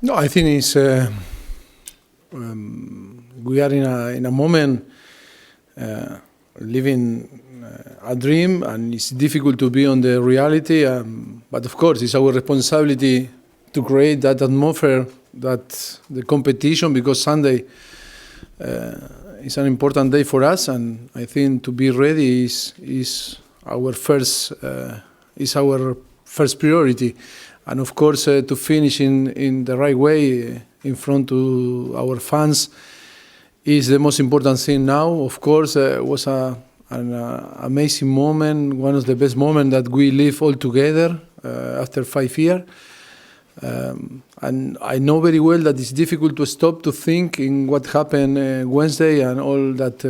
No, I think it's we are in a moment living a dream, and it's difficult to be on the reality. But of course, it's our responsibility to create that atmosphere, that the competition, because Sunday is an important day for us, and I think to be ready is our first priority, and of course to finish in the right way in front to our fans is the most important thing now. Of course, it was an amazing moment, one of the best moments that we live all together after 5 years. And I know very well that it's difficult to stop to think in what happened Wednesday and all that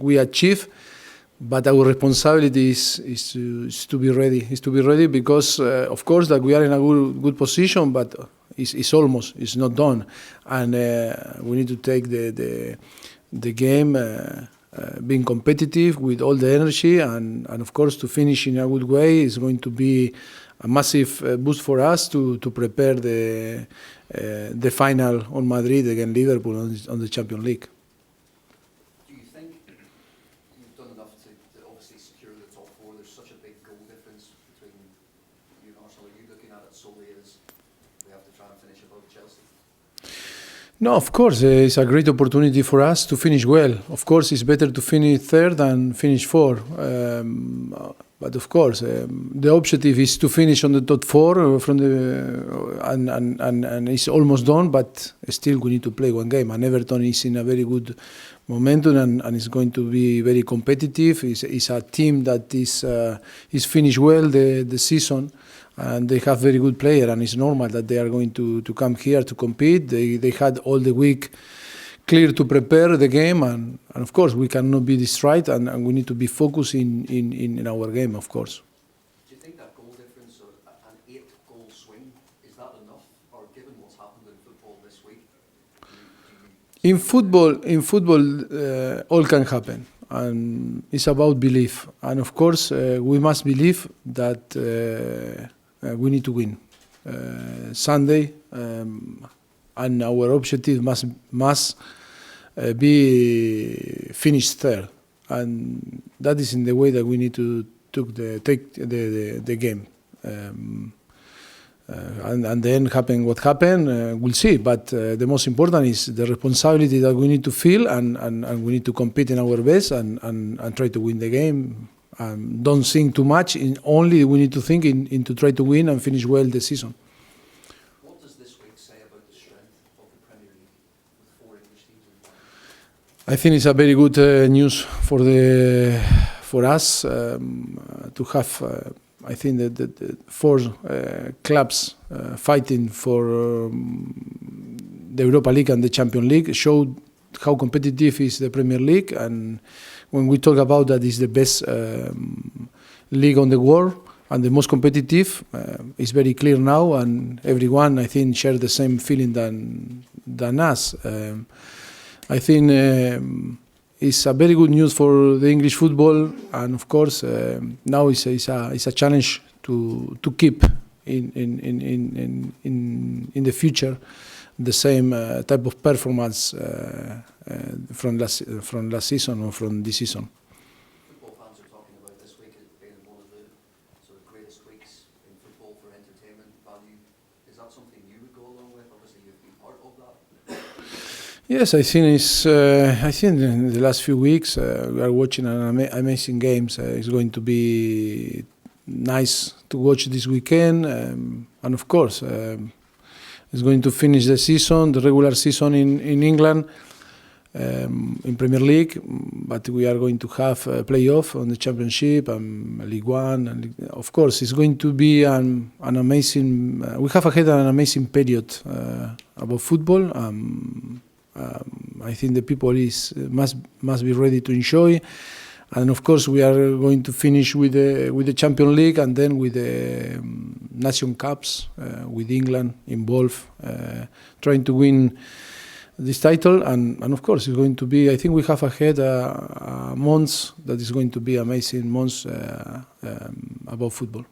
we achieved. But our responsibility is to be ready. Is to be ready because, of course, that we are in a good position, but it's not done, and we need to take the game being competitive with all the energy, and of course to finish in a good way is going to be a massive boost for us to prepare the final on Madrid against Liverpool on the Champions League. Do you think you've done enough to obviously secure the top four? There's such a big goal difference between you and Arsenal. Are you looking at it solely as we have to try and finish above Chelsea? No, of course, it's a great opportunity for us to finish well. Of course, it's better to finish third than finish fourth. But of course, the objective is to finish on the top four and it's almost done. But still, we need to play one game. And Everton is in a very good momentum and is going to be very competitive. It's a team that is finished well the season. And they have very good players, and it's normal that they are going to come here to compete. They had all the week clear to prepare the game, and of course we cannot be distracted, and we need to be focused in our game, of course. Do you think that goal difference, or an 8-goal swing, is that enough, or given what's happened in football this week? In football, all can happen, and it's about belief. And of course, we must believe that we need to win Sunday, and our objective must be finished third, and that is in the way that we need to take the game. And then happen what happened, we'll see. But the most important is the responsibility that we need to feel, and we need to compete in our best and try to win the game. Don't think too much. Only we need to think in to try to win and finish well the season. What does this week say about the strength of the Premier League with 4 English teams? I think it's a very good news for us to have. I think that the 4 clubs fighting for the Europa League and the Champions League showed how competitive is the Premier League. And when we talk about that, it's the best league on the world and the most competitive. It's very clear now, and everyone, I think, shares the same feeling than us. I think it's a very good news for the English football, and of course now it's a challenge to keep in the future the same type of performance from last season or from this season. Football fans are talking about this week as being one of the sort of greatest weeks in football for entertainment value. Is that something you would go along with? Obviously, you've been part of that. Yes, I think in the last few weeks we are watching an amazing games. It's going to be nice to watch this weekend, and of course, it's going to finish the season, the regular season in England, in Premier League. But we are going to have a playoff on the Championship and League One, and of course, it's going to be an amazing. We have ahead an amazing period about football. I think the people must be ready to enjoy, and of course we are going to finish with the Champions League, and then with the Nation Cups with England involved, trying to win this title, and of course it's going to be. I think we have ahead months that is going to be amazing months about football.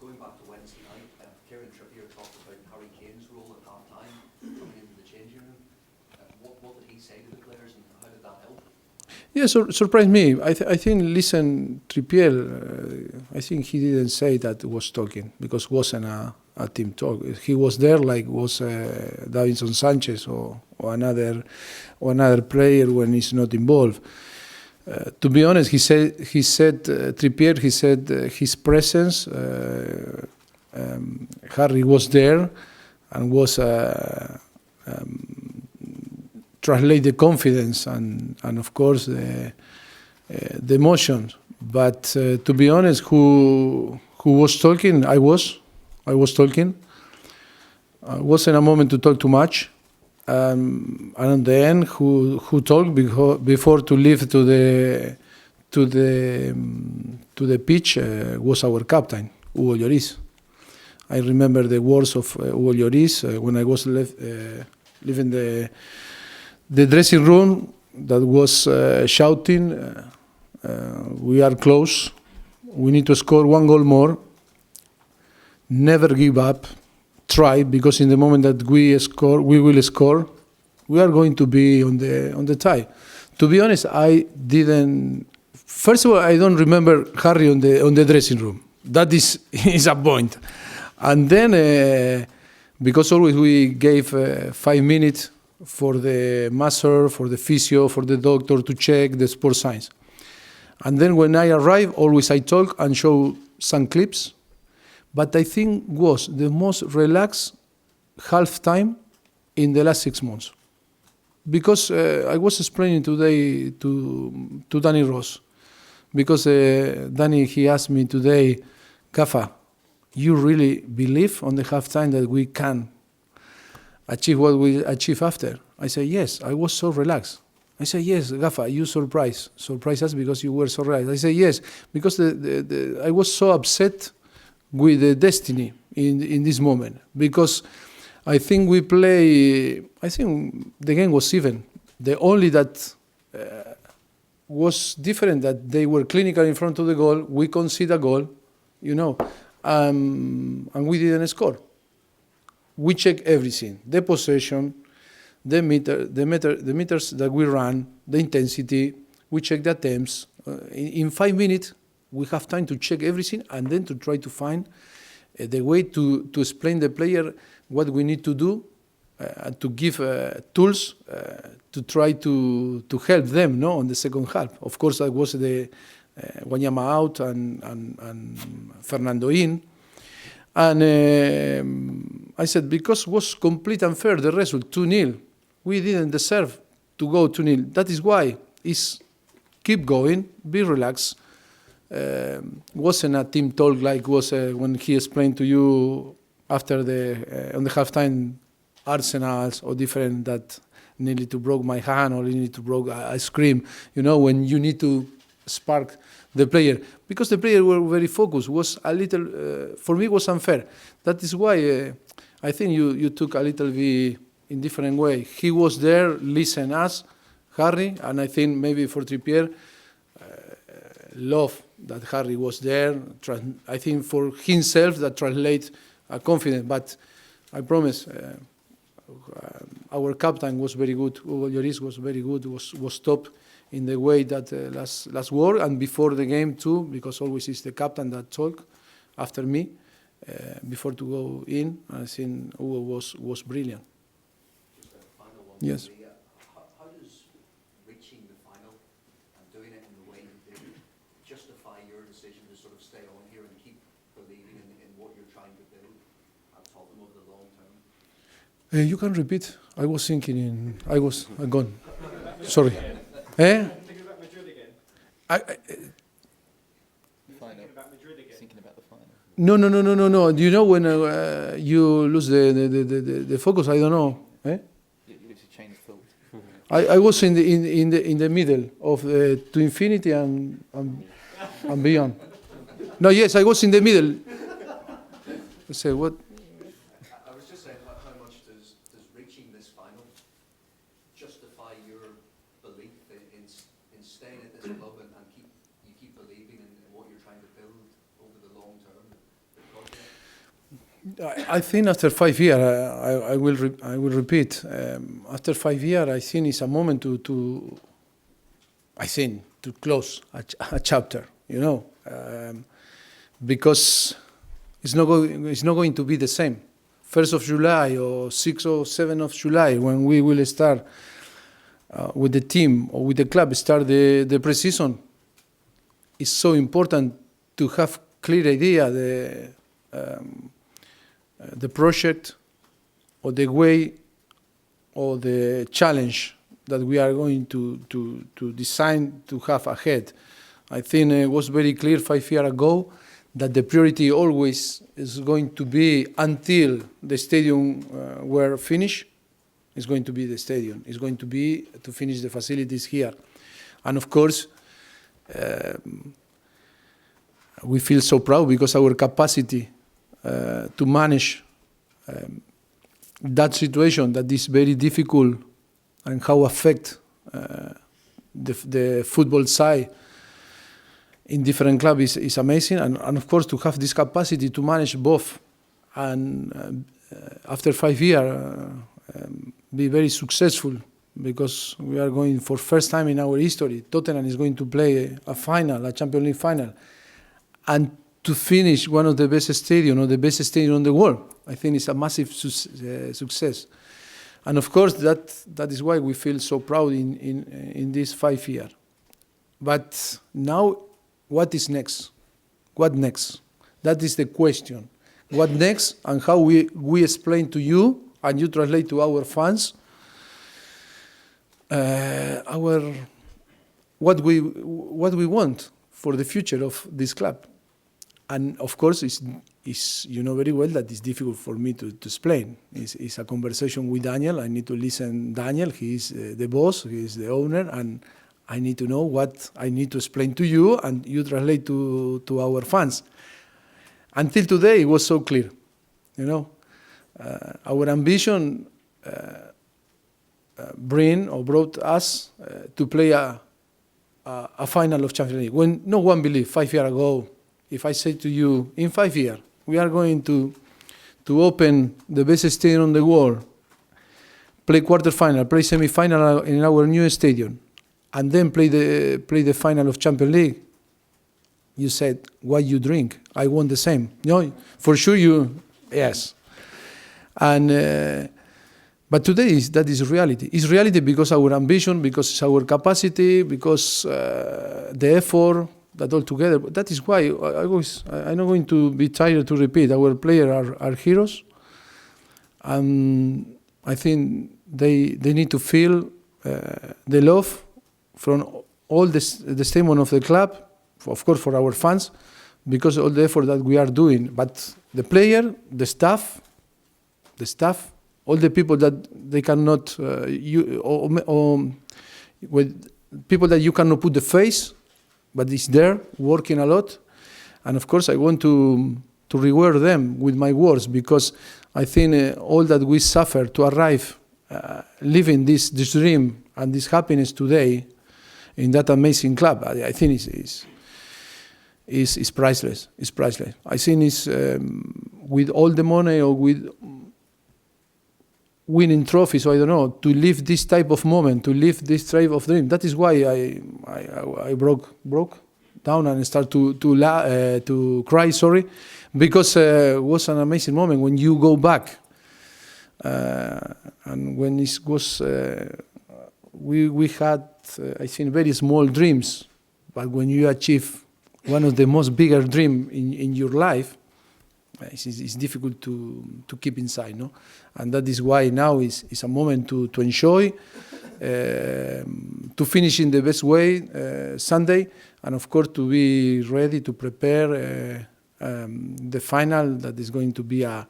Going back to Wednesday night, Kieran Trippier talked about Harry Kane's role at half-time, coming into the changing room. What did he say to the players, and how did that help? Yeah, surprised me. I think, listen, Trippier, I think he didn't say that was talking because it wasn't a team talk. He was there like was Davinson Sanchez or another player when he's not involved. To be honest, he said Trippier. He said his presence. Harry was there and was translate the confidence and of course the emotions. But to be honest, who was talking? I was talking. It wasn't a moment to talk too much. And at the end, who talked before to leave to the pitch was our captain, Hugo Lloris. I remember the words of Hugo Lloris when I was leaving the dressing room. That was shouting, "We are close. We need to score one goal more. Never give up. Try, because in the moment that we will score. We are going to be on the tie." To be honest, I didn't. First of all, I don't remember Harry on the dressing room. That is a point. And then because always we gave 5 minutes for the masseur, for the physio, for the doctor to check the sports science. And then when I arrive, always I talk and show some clips. But I think was the most relaxed half-time in the last 6 months. Because I was explaining today to Danny Ross. Because Danny, he asked me today, "Kafa, you really believe on the half-time that we can achieve what we achieve after?" I say, "Yes." I was so relaxed. I say, "Yes, Gafa, you surprised us because you were so relaxed." I say, "Yes," because I was so upset with the destiny in this moment, because I think I think the game was even. The only that was different that they were clinical in front of the goal. We conceded a goal, and we didn't score. We check everything: the possession, the meters that we run, the intensity. We check the attempts. In 5 minutes, we have time to check everything and then to try to find the way to explain the player what we need to do, to give tools to try to help them, on the second half. Of course, that was the Wanyama out and Fernando in. And I said, because it was complete unfair, the result, 2-0. We didn't deserve to go 2-0. That is why it's keep going, be relaxed. Wasn't a team talk like was when he explained to you after on the halftime Arsenals or different that nearly to broke my hand or nearly to broke I scream, when you need to spark the player, because the players were very focused. Was a little for me was unfair. That is why I think you took a little bit in different way. He was there, listen us, Harry, and I think maybe for Trippier, love that Harry was there. I think for himself that translates confidence. But I promise, our captain was very good. Hugo Lloris was very good. Was top in the way that last war and before the game too, because always it's the captain that talk after me before to go in. I think Hugo was brilliant. Just a final one. Yes. How does reaching the final and doing it in the way you did justify your decision to sort of stay on here and keep believing in what you're trying to build at Tottenham over the long term? You can repeat. I was thinking I'm gone. Sorry. Thinking about Madrid again. Thinking about the final. No. Do you know when you lose the focus? I don't know. You lose your chain of thought. I was in the middle of to infinity and beyond. No, yes, I was in the middle. I say what? I was just saying, how much does reaching this final justify your belief in staying at this club and keep believing in what you're trying to build over the long term? I think after 5 years, I will repeat. After 5 years, I think it's a moment to close a chapter. Because it's not going to be the same. 1st of July or 6th or 7th of July, when we will start with the team or with the club, start the pre-season, it's so important to have clear idea the project or the way or the challenge that we are going to design to have ahead. I think it was very clear 5 years ago that the priority always is going to be, until the stadium were finished, is going to be the stadium. It's going to be to finish the facilities here. And of course, we feel so proud because our capacity to manage that situation that is very difficult and how affect the football side in different clubs is amazing, and of course to have this capacity to manage both, and after 5 years be very successful, because we are going for first time in our history. Tottenham is going to play a final, a Champions League final, and to finish one of the best stadium or the best stadium in the world. I think it's a massive success, and of course that is why we feel so proud in this 5 years. But now, what is next? What next? That is the question. What next, and how we explain to you and you translate to our fans what we want for the future of this club. And of course, it's you know very well that it's difficult for me to explain. It's a conversation with Daniel. I need to listen Daniel. He is the boss. He is the owner, and I need to know what I need to explain to you, and you translate to our fans. Until today, it was so clear. Our ambition brought us to play a final of Champions League. When no one believed 5 years ago, if I say to you, in 5 years, we are going to open the best stadium in the world, play quarterfinal, play semi-final in our new stadium, and then play the final of Champions League, you said, what you drink? I want the same. No, for sure yes. And but today that is reality. It's reality because our ambition, because our capacity, because the effort, that all together. But that is why I'm not going to be tired to repeat. Our players are heroes, and I think they need to feel the love from all the statement of the club, of course for our fans, because of all the effort that we are doing. But the player, the staff, all the people that they cannot, with people that you cannot put the face, but it's there working a lot. And of course I want to reward them with my words, because I think all that we suffer to arrive living this dream and this happiness today in that amazing club, I think is priceless. It's priceless. I think it's with all the money or with winning trophies, so I don't know, to live this type of moment, to live this type of dream. That is why I broke down and start to cry. Sorry, because it was an amazing moment when you go back, and when it was we had I think very small dreams, but when you achieve one of the most bigger dream in your life, it's difficult to keep inside, no? And that is why now is a moment to enjoy, to finish in the best way Sunday, and of course to be ready to prepare the final. That is going to be an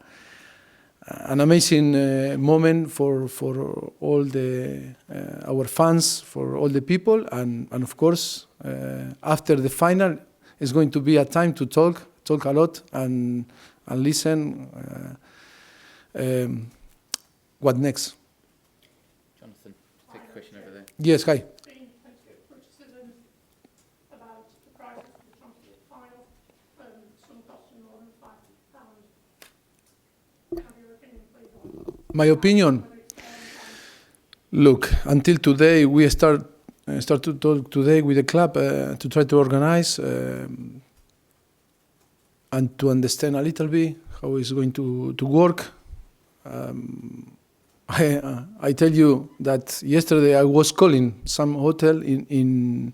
amazing moment for all our fans, for all the people, and of course after the final is going to be a time to talk a lot and listen. What next? Jonathan, take a question over there. Yes, hi. Criticism about the price of the Champions League final, some costing more than £500. My opinion. Look, until today we start to talk today with the club to try to organize and to understand a little bit how it's going to work. I tell you that yesterday I was calling some hotel in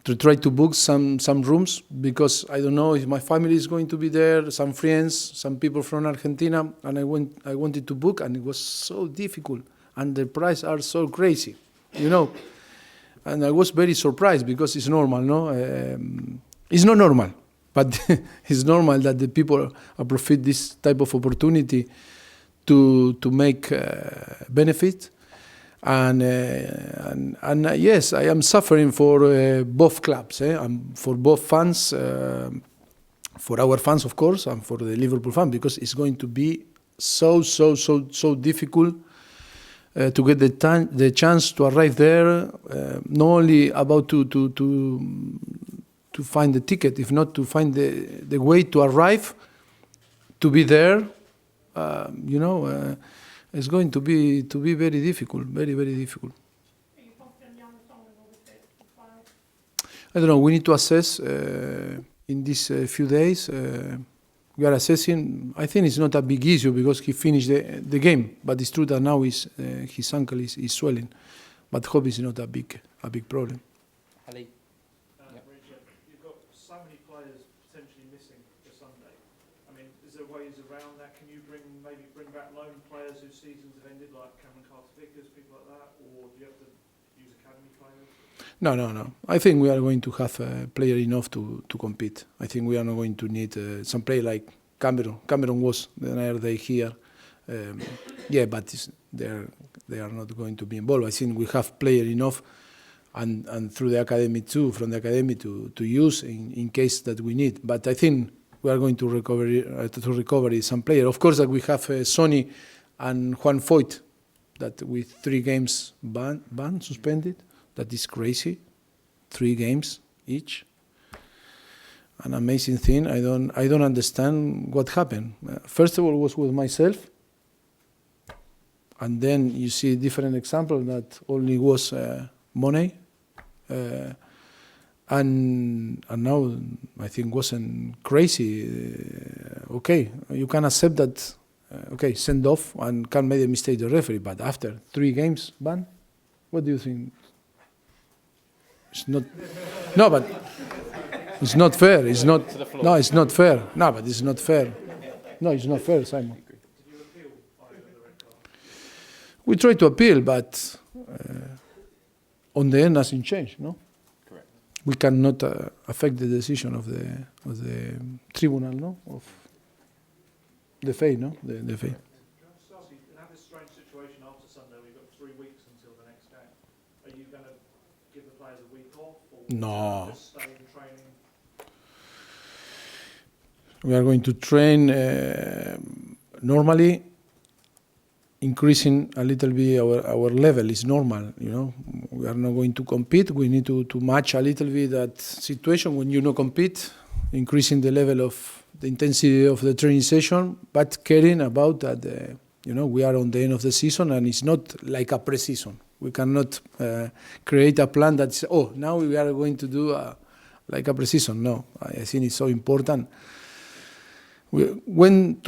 to try to book some rooms because I don't know if my family is going to be there, some friends, some people from Argentina, and I wanted to book, and it was so difficult, and the prices are so crazy, you know. And I was very surprised because it's normal, no? It's not normal, but it's normal that the people profit this type of opportunity to make benefit. And yes, I am suffering for both clubs, for both fans, for our fans, of course, and for the Liverpool fan, because it's going to be so difficult to get the chance to arrive there. Not only about to find the ticket, if not to find the way to arrive, to be there, it's going to be very difficult, very difficult. Are you confident young Tongan will be fit for five? I don't know. We need to assess in these few days. We are assessing. I think it's not a big issue because he finished the game. But it's true that now his ankle is swelling. But hope it's not a big problem. Ali? Mauricio, you've got so many players potentially missing for Sunday. I mean, is there ways around that? Can you maybe bring back loan players whose seasons have ended, like Cameron Carter-Vickers, people like that, or do you have to use academy players? No. I think we are going to have a player enough to compete. I think we are not going to need some player like Cameron. Cameron was the other day here. But they are not going to be involved. I think we have player enough, and through the academy too, from the academy to use in case that we need. But I think we are going to recover some player. Of course, that we have Sonny and Juan Foyt, that with 3 games banned, suspended. That is crazy. 3 games each. An amazing thing. I don't understand what happened. First of all, it was with myself, and then you see a different example that only was money, and now I think wasn't crazy. Okay, you can accept that. Okay, send off and can make a mistake the referee, but after 3 games ban, what do you think? It's not. No, but it's not fair. It's not. No, it's not fair. No, but it's not fair. No, it's not fair, Simon. We try to appeal, but on the end, nothing changed. No. Correct. We cannot affect the decision of the tribunal. No, of the FA. No, the FA. You have this strange situation after Sunday. We've got 3 weeks until the next game. Are you going to give the players a week off, or No. just stay in training? We are going to train normally, increasing a little bit our level is normal. We are not going to compete. We need to match a little bit that situation when you not compete, increasing the level of the intensity of the training session, but caring about that. We are on the end of the season, and it's not like a pre-season. We cannot create a plan that's now we are going to do like a pre-season. No, I think it's so important. When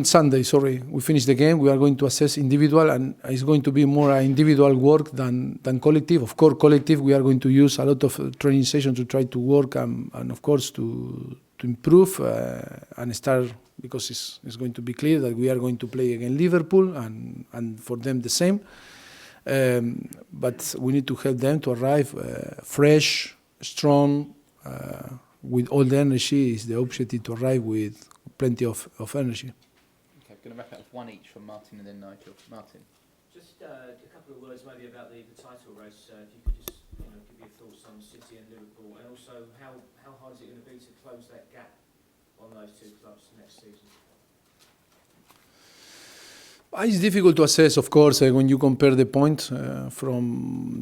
Sunday, we finish the game, we are going to assess individual, and it's going to be more individual work than collective. Of course, collective, we are going to use a lot of training sessions to try to work and of course to improve and start, because it's going to be clear that we are going to play against Liverpool and for them the same. But we need to help them to arrive fresh, strong, with all the energy. Is the objective to arrive with plenty of energy. Okay, we're going to wrap it up with 1 each from Martin and then Nigel. Martin. Just a couple of words maybe about the title race. If you could just give your thoughts on City and Liverpool, and also how hard is it going to be to close that gap on those 2 clubs next season? It's difficult to assess, of course, when you compare the points from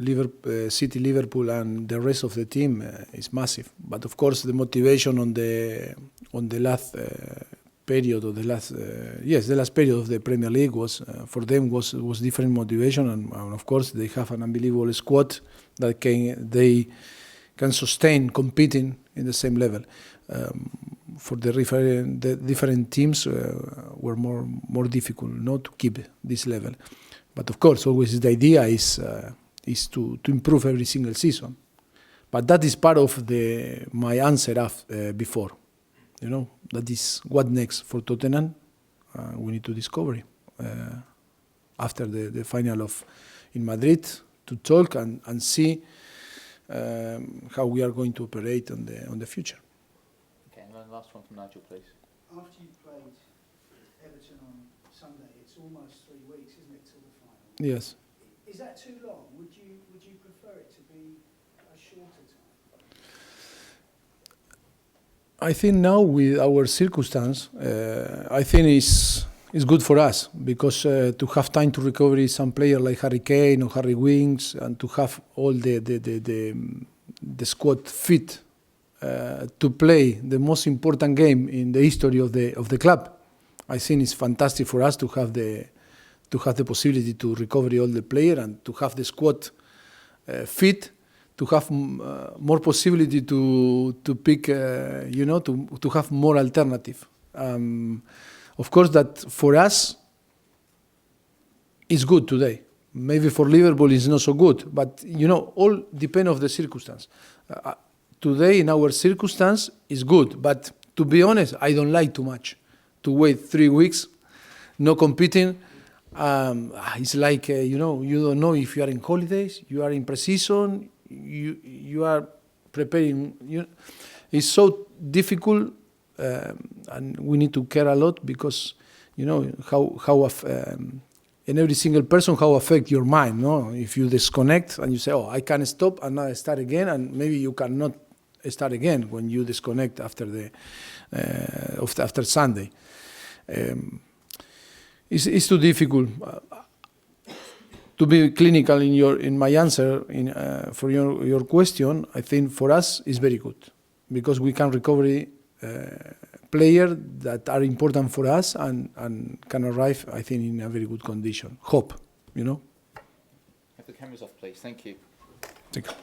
City, Liverpool, and the rest of the team. It's massive. But of course, the motivation on the last period of the last the last period of the Premier League was for them was different motivation, and of course they have an unbelievable squad that they can sustain competing in the same level. For the different teams were more difficult not to keep this level, but of course always the idea is to improve every single season. But that is part of my answer before. That is what next for Tottenham. We need to discover after the final in Madrid to talk and see how we are going to operate on the future. Okay, and then last one from Nigel, please. After you played Everton on Sunday, it's almost 3 weeks, isn't it, till the final? Yes. Is that too long? Would you prefer it to be a shorter time? I think now with our circumstance, I think it's good for us because to have time to recover some player like Harry Kane or Harry Winks, and to have all the squad fit to play the most important game in the history of the club. I think it's fantastic for us to have the possibility to recover all the player and to have the squad fit, to have more possibility to pick, to have more alternative. Of course, that for us is good today. Maybe for Liverpool it's not so good, but all depend of the circumstance. Today in our circumstance is good, but to be honest, I don't like too much to wait 3 weeks, no competing. It's like you don't know if you are in holidays, you are in pre-season, you are preparing. It's so difficult, and we need to care a lot because how in every single person how affect your mind. No, if you disconnect and you say, "Oh, I can stop and now I start again," and maybe you cannot start again when you disconnect after after Sunday. It's too difficult. To be clinical in my answer for your question, I think for us is very good because we can recover players that are important for us and can arrive, I think, in a very good condition. Hope. Have the cameras off, please. Thank you. Thank you.